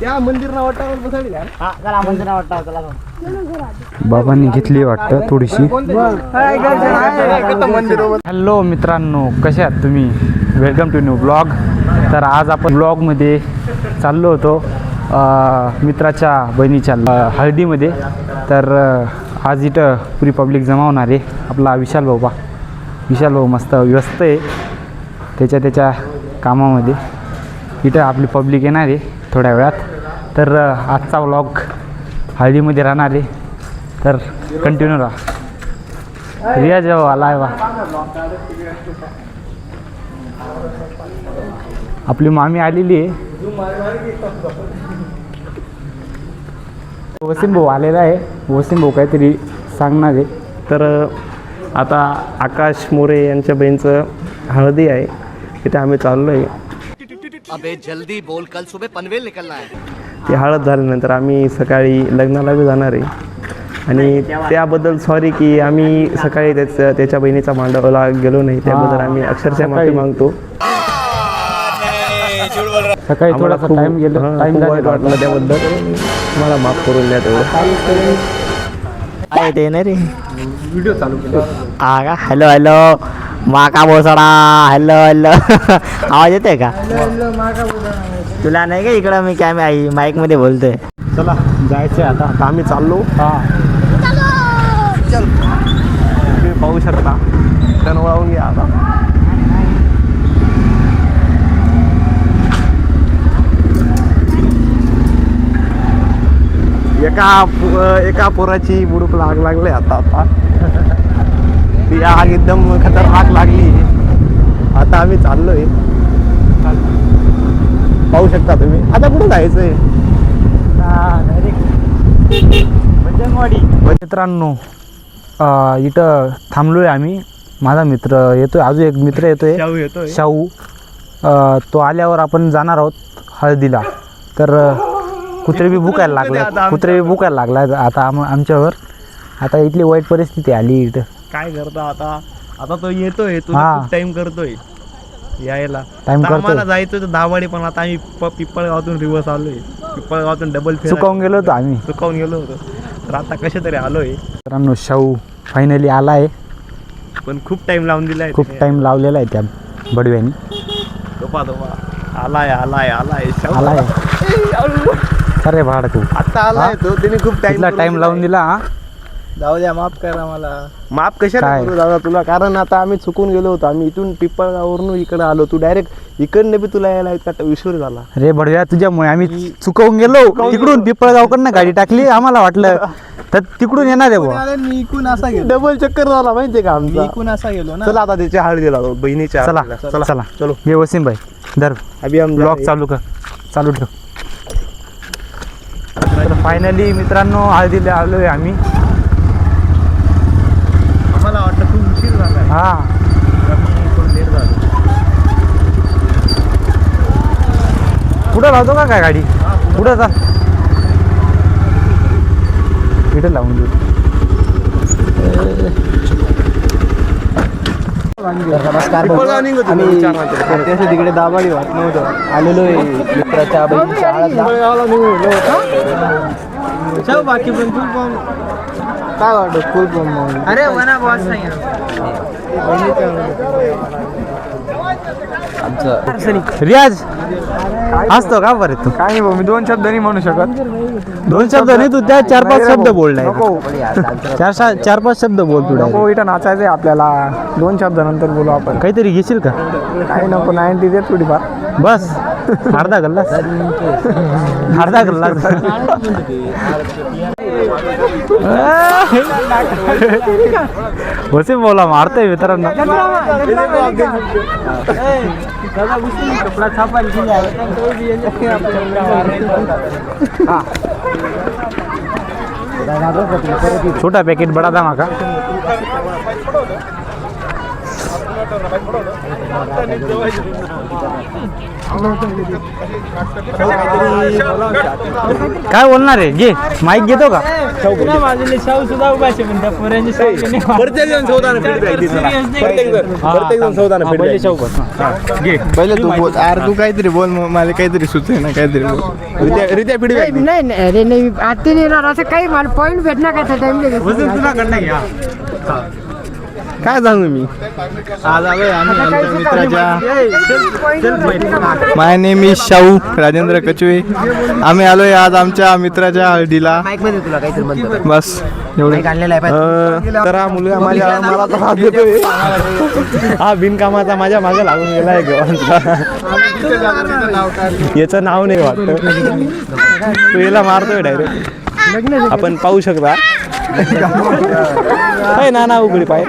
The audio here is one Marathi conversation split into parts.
त्या मंदिर ना वाटावर बसवली बाबांनी घेतली वाटतं थोडीशी. हॅलो मित्रांनो, कसे आहात तुम्ही? Welcome to new blog. तर आज आपण ब्लॉगमध्ये चाललो होतो मित्राच्या बहिणीच्या हळदीमध्ये. तर आज इथं पुरी पब्लिक जमा होणार आहे. आपला विशाल भाऊ मस्त व्यस्त आहे त्याच्या कामामध्ये. इथं आपली पब्लिक येणार आहे थोड्या वेळात. तर आजचा व्लॉग हळदीमध्ये राहणार आहे, तर कंटिन्यू राहा. रियाज भाऊ आला आहे बा. आपली मामी आलेली आहे. वसीम भाऊ आलेला आहे. वसीम भाऊ काहीतरी सांगणार आहे. तर आता आकाश मोरे यांच्या बहिणीचं हळदी आहे, तिथे आम्ही चाललो आहे. अबे जल्दी बोल, कल सुबह पनवेल निकलना है. ती हळद झाल्यानंतर आम्ही सकाळी लग्नाला बी जाणार आहे. आणि त्याबद्दल सॉरी की आम्ही सकाळी त्याच्या बहिणीचा मांडवला गेलो नाही, त्याबद्दल आम्ही अक्षरशः माफी मागतो. सकाळी थोडासा टाइम वाटलं त्याबद्दल मला माफ करून द्या तेवढं. ते नाही रे व्हिडिओ चालू केला. हॅलो हॅलो माका बोसडा. हॅलो हॅलो आवाज येतोय का तुला? नाही का इकडं मी काय माईक मध्ये बोलतोय. चला जायचं आहे आता आम्ही चाललो. चल तुम्ही पाहू शकता टन वळवून घ्या आता. एका पोराची बुडूक लागले आता ती आग एकदम खतरनाक लागली. आता आम्ही चाललोय, पाहू शकता तुम्ही. आता कुठं जायचंय? मित्रांनो, इथं थांबलोय आम्ही. माझा मित्र येतोय, अजून एक मित्र येतोय शाहू. तो आल्यावर आपण जाणार आहोत हळदीला. तर कुत्रे बी भुकायला लागला आता आमच्यावर. आता इथली वाईट परिस्थिती आली इथं. काय करतो आता तो येतोय, तो खूप टाइम करतोय यायला. आम्हाला जायचं तर दाभाडे, पण आता आम्ही पिपळगावातून रिवर्स आलोय. पिपळगावातून डबल चुकावून गेलो होतो. तर आता कशा तरी आलोय. मित्रांनो, शाहू फायनली आलाय, पण खूप टाइम लावून दिलाय. खूप टाइम लावलेला आहे त्या बडव्यानी. आलाय अरे भाड तू आता आलाय तो. त्याने खूप टाइम लावून दिला. जाऊ द्या, माफ करा मला. माफ कशाला करू दादा तुला? कारण आता आम्ही चुकून गेलो होतो. आम्ही इथून पिपळगावरून इकडे आलो. तू डायरेक्ट इकडनं बी तुला यायला इतका विश्वास झाला. रे बडव्या, तुझ्यामुळे आम्ही चुकवून गेलो. तिकडून पिपळगावकडनं गाडी टाकली. आम्हाला वाटलं तर तिकडून येणार आहे बुवा. मी इकून असा गेलो, डबल चक्कर झाला माहितीये का आमचा. इकून असा गेलो ना. चला आता त्याच्या हळदीला बहिणीच्या. चला चलो. ये वसीम भाई, धर अभी हम ब्लॉग चालू ठेव. तर फायनली मित्रांनो, हळदीला आलोय आम्ही. मला वाटतं खूप उशीर झाला. हा, लेट झालं. पुढं लावतो का काय गाडी? पुढं जा, इथं लावून देऊ. नमस्कार. आम्ही तिकडे दाभाडी वाट नव्हतं आलेलो आहे मित्राच्या बहिणीच्या बाकी पण फुल फॉर्म काय वाटत? फुल फॉर्म. अरे वना बॉस नाही आमचं रियाज असतो का बरं तू? काय नाही, मी 2 शब्द नाही म्हणू शकत. 2 शब्द नाही, तू त्या 4-5 शब्द बोललाय. 4-5 शब्द बोल तू. नको, इथं नाचायचंय आपल्याला. 2 शब्द नंतर बोलू आपण. काहीतरी घेशील का? काही नको, 90 दे थोडीफार बस. अर्धा गल्लास. वसीम बोला मारतोय मित्रांनो. कपडा छापायला छोटा पॅकेट बडा धमाका. काय बोलणार आहे घे माईक घेतो का पहिले तू बोल तू काहीतरी बोल मला काहीतरी सुचेल ना काहीतरी बोल रित्या फीडबॅक नाही अरे नाही आता नाही येणार असं काही मला पॉईंट भेटणार का त्या टाइमला काय सांगू मी आज आलोय आम्ही आमच्या मित्राच्या माय नेम इज शाहू राजेंद्र कचवे आम्ही आलोय आज आमच्या मित्राच्या हळदीला बस एवढे तर हा मुलगा मला तर हात देतोय हा बिनकामाचा माझ्या मागे लागून गेलाय याचं नाव नाही वाटत तू याला मारतोय डायरेक्ट आपण पाहू शकता ना उघडी पाय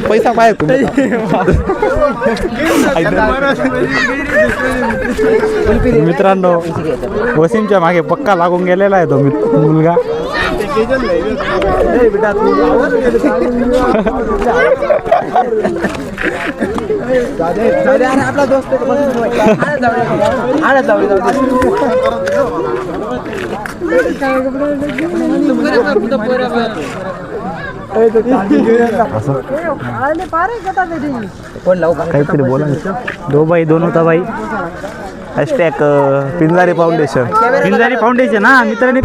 पैसा पाय मित्रांनो वसीमच्या मागे पक्का लागून गेलेला आहे तो मुलगा काहीतरी बोला दो बाई दोन होता बाई hashtag Pinjari foundation Pinjari foundation हा मित्रांनी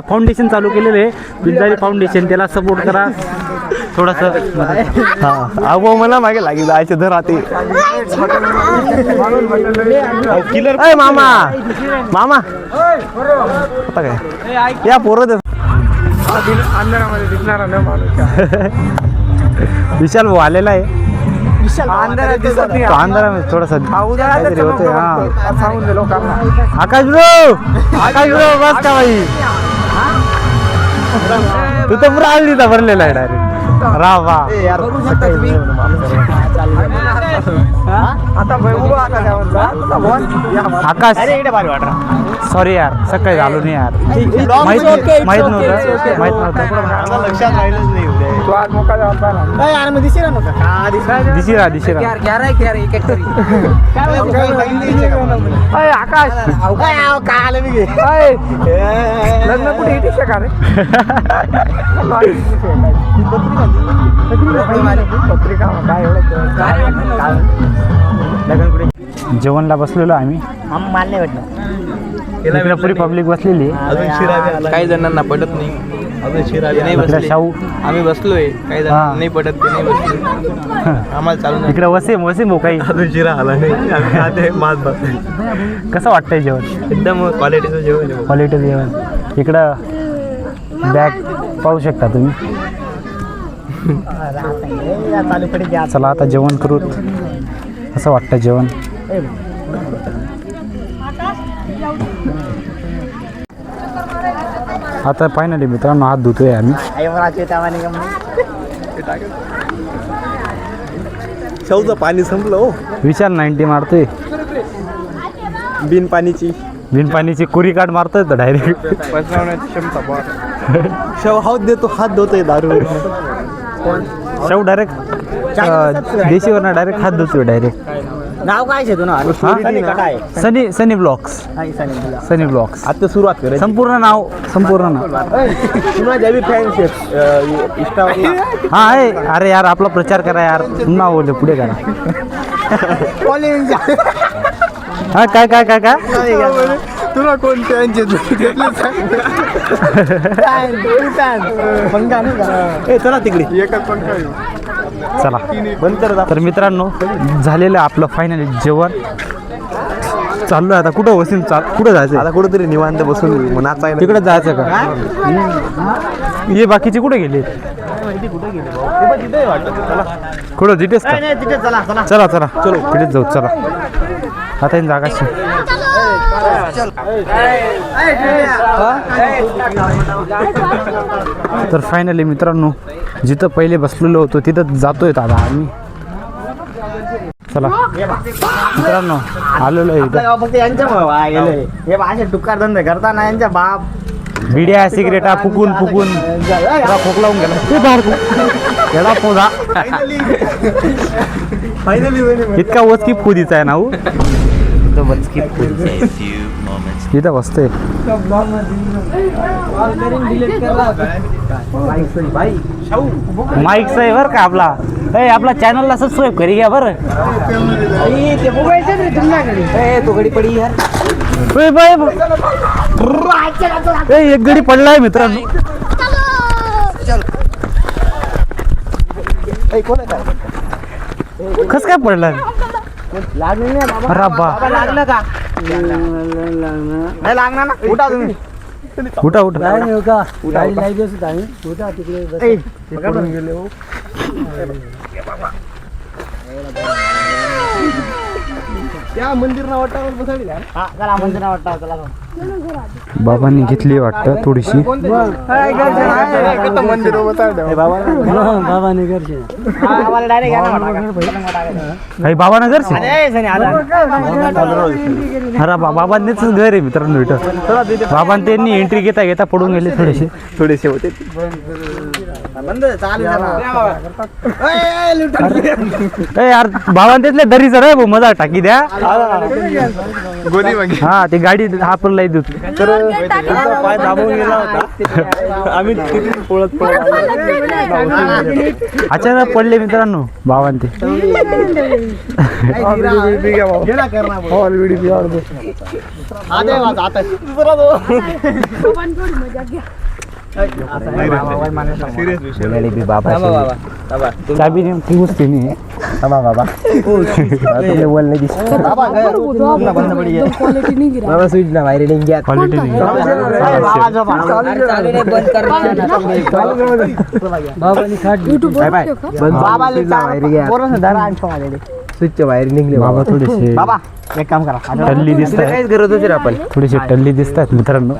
फाउंडेशन चालू केलेलं आहे पिंजारी फाउंडेशन त्याला सपोर्ट करा थोडंसं हा अहो मला मागे लागेल जायचे धर राहते किलर मामा मामा आता काय या पोरं विशाल भाऊ आलेला आहे अंधारामध्ये थोडासा काहीतरी होतोय आकाश ब्रो बस का भाई तू तर पुरा आलता भरलेला आहे डायरेक्ट रा वा आकाश सॉरी यार सकाळी झालो नाही यार माहित नव्हतं दिशिरा आकाश लग्न कुठे येते का रे पत्रिका काय जेवणला बसलेलो आम्ही माल नाही भेटणार इकडे पुरी पब्लिक बसलेली काही जणांना पटत नाही अजून शिरावी नाही इकडे बसले शाहू आम्ही बसलोय काही जणांना नाही पटत ते नाही बसले आम्हाला चालू नाही इकडे वसीम भाऊ काही अजून शिरा आला नाही मात बस कसं वाटतंय जेवण एकदम क्वालिटीचं जेवण आहे. क्वालिटी जेवण इकडं बॅग पाहू शकता तुम्ही चला आता जेवण करू असं वाटतं जेवण आता फायनली मित्रांनो हात धुतोय आम्ही शाहूचं पाणी संपलं हो विशाल 90 मारतोय बिन पाणीची कुरी काढ मारतोय तर डायरेक्ट पचवण्याची क्षमता बहुत शाहू हात धुतोय दारू शाहू डायरेक्ट देशीवर डायरेक्ट हात धुतोय डायरेक्ट नाव काय आहे तुला सनी ब्लॉक्स आता सुरुवात कर संपूर्ण नाव तुला ज्यावी फॅन्स हा आहे अरे यार आपला प्रचार करा यार नाव बोलले पुढे करा हा काय तुला कोण त्यांचे चला तिकडे एकच पण काय चला तर मित्रांनो झालेलं आपलं फायनली जेवण चाललोय आता कुठं वसीम कुठं जायचं आता कुठेतरी निवांत बसून नाचायला तिकडे जायचं का हे बाकीचे कुठे गेले कुठं तिथेच का चला चलो तिथेच जाऊ चला आता ही जागा तर फायनली मित्रांनो जिथं पहिले बसलेलो होतो तिथं जातोय आता आम्ही चला मित्रांनो आलेलो आहे इथं फक्त यांच्यामुळे हे असे टुकार धंदे करताना यांच्या बाप बिड्या सिगरेटा फुकून खोकलावून गेला पोधा इतका वचकी पुदीचा आहे ना हो. इथं बसतोय माईक आहे बरं का आपला. आपला चॅनलला सबस्क्राईब करी घ्या बरं. एक गडी पडलाय मित्रांनो. कस काय पडलाय? लागलं का नाही लागणार ना. उठा तुम्ही. उठा उठा. त्या मंदिर वाटावर बसायला हा चला मंदिरा वाटतं चला. बाबांनी घेतली वाटतं थोडीशी. मंदिर आम्हाला डायरेक्ट काही बाबानगर अरे बाबांनीच घर आहे मित्रांनो इथं. बाबां त्यांनी एंट्री घेता घेता पडून गेले थोडेसे होते. यार बाबां त्यातल्या दरीचं रे भाऊ मजा टाकी द्या. हा ते गाडी आपल्याला देऊ. तर पाय दाबून गेला होता. आम्ही तिथे पळत अचानक पडले मित्रांनो बाबां ते. चाबी नेमकी गोष्टी नाही. क्वालिटी स्विच बाहेर निघले बाबा थोडेसे बाबा. एक काम करा टल्ली दिसत काहीच गरज होती रे आपण. थोडेसे टल्ली दिसत आहेत मित्रांनो.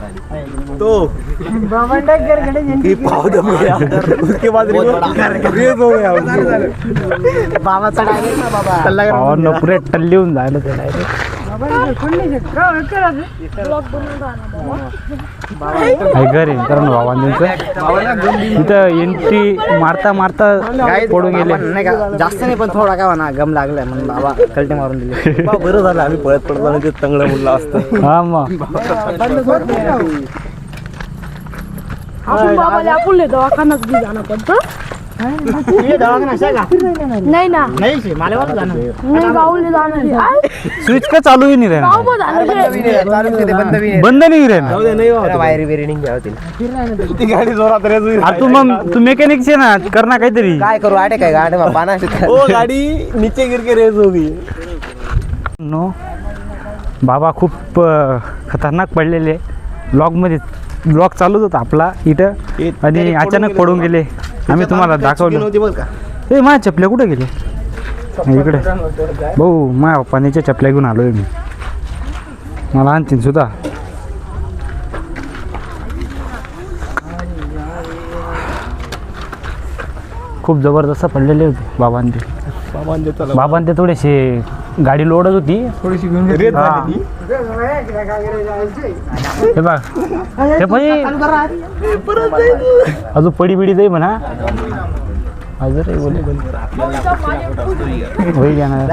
बाबांना पुरे टल्ली होऊन जायला ते direct. हे घर आहे मित्रांनो बाबांचं. तिथं एंट्री मारता मारता पडून गेले. नाही का जास्त नाही पण थोडा काय म्हणा गम लागलाय म्हणून बाबा कलटे मारून दिले. बरं झालं आम्ही पळत पडतो ते चांगलं मुलं असतं. हा मग आपण बाबाला आपण दवाखान्यात बी जाणं पडतं. नाही ना नाही मला वाटतं जाणं. नाही बाऊले जाणं. स्विच का चालू ही नाही रे. बंद नाही रे. वायरी बिरिंग घ्यावं ती गाडी जोरात रेजू. अरे तू मेकॅनिक छे ना करना काहीतरी. काय करू आटे काय गाडी पाना ओ गाडी नीचे गिर के रेज होगी. नो बाबा खूप खतरनाक पडलेले. ब्लॉग चालूच होता आपला इथं आणि अचानक पडून गेले. आम्ही तुम्हाला दाखवलं. ए माझ्या चपल्या कुठे गेले? इकडे भाऊ माझ्या पप्पानीच्या चपल्या घेऊन आलोय मी. मला आणतील सुद्धा. खूप जबरदस्त पडलेले होते बाबांते थोडेसे. गाडी लोडच होती थोडीशी घेऊन रेत झाली ती. हे बघ हे पण अजून पडी बिडी जाई म्हणा. अजून होई घ्या ना.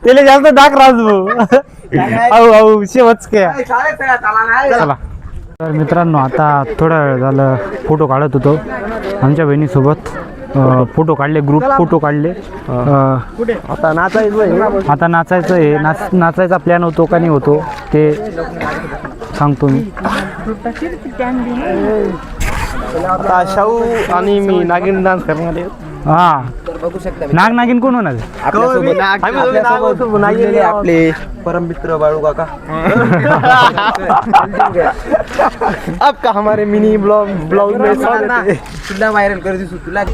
त्याला जास्त दाख राजू शेवच काय. चला तर मित्रांनो आता थोडा वेळ झालं फोटो काढत होतो आमच्या बहिणीसोबत. फोटो काढले ग्रुप फोटो काढले. आता नाचायचं. आता नाचायचं आहे. नाचायचा प्लॅन होतो का नाही होतो ते सांगतो मी. आता शाहू आणि मी नागिन डान्स करणार आहे. हा नाग नागिन कोण होणार? आपले परममित्र बाळू काका. आपका हमारे मिनी ब्लॉग में सुद्धा व्हायरल कर दिसू तुला.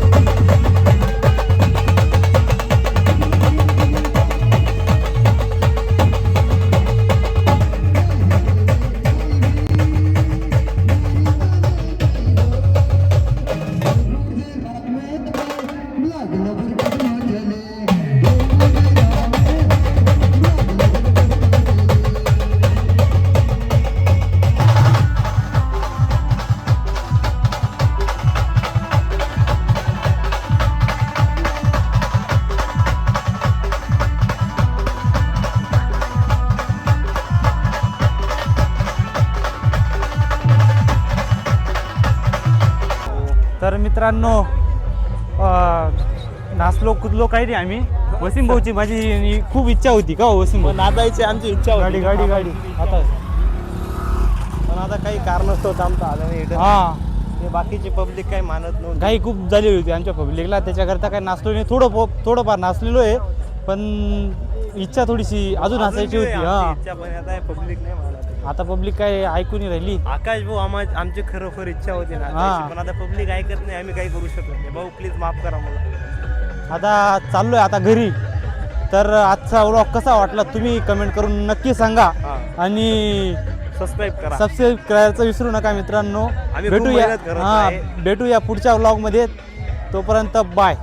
मित्रांनो नाचलो कुदलो काही नाही आम्ही. वसीम भाऊची माझी खूप इच्छा होती का वसीम भाऊ? नाचायची आमची इच्छा होती. गाडी आता पण आता काही कारणास्तव थांबता आलं नाही. हां हे बाकीची पब्लिक काही मानत नव्हती. घाई खूप झाली होती आमच्या पब्लिकला, त्याच्याकरता काही नाचलो नाही. थोडंफार नाचलेलो आहे, पण इच्छा थोडीशी अजून असायची होती. हां इच्छा पण आता पब्लिक नाही मानत. आता पब्लिक काय ऐकून नाही राहिली. आकाश भाऊ आमची खरोखर इच्छा होती ना, पण आता पब्लिक ऐकत नाही. आम्ही काही करू शकत नाही. भाऊ प्लीज माफ करा मला. आता चाललोय आता घरी. तर आजचा व्लॉग कसा वाटला तुम्ही कमेंट करून नक्की सांगा. आणि सबस्क्राईब करा. सबस्क्राईब करायचं विसरू नका मित्रांनो. आम्ही खूप मेहनत करत आहे. भेटूया पुढच्या व्लॉगमध्ये. तोपर्यंत बाय.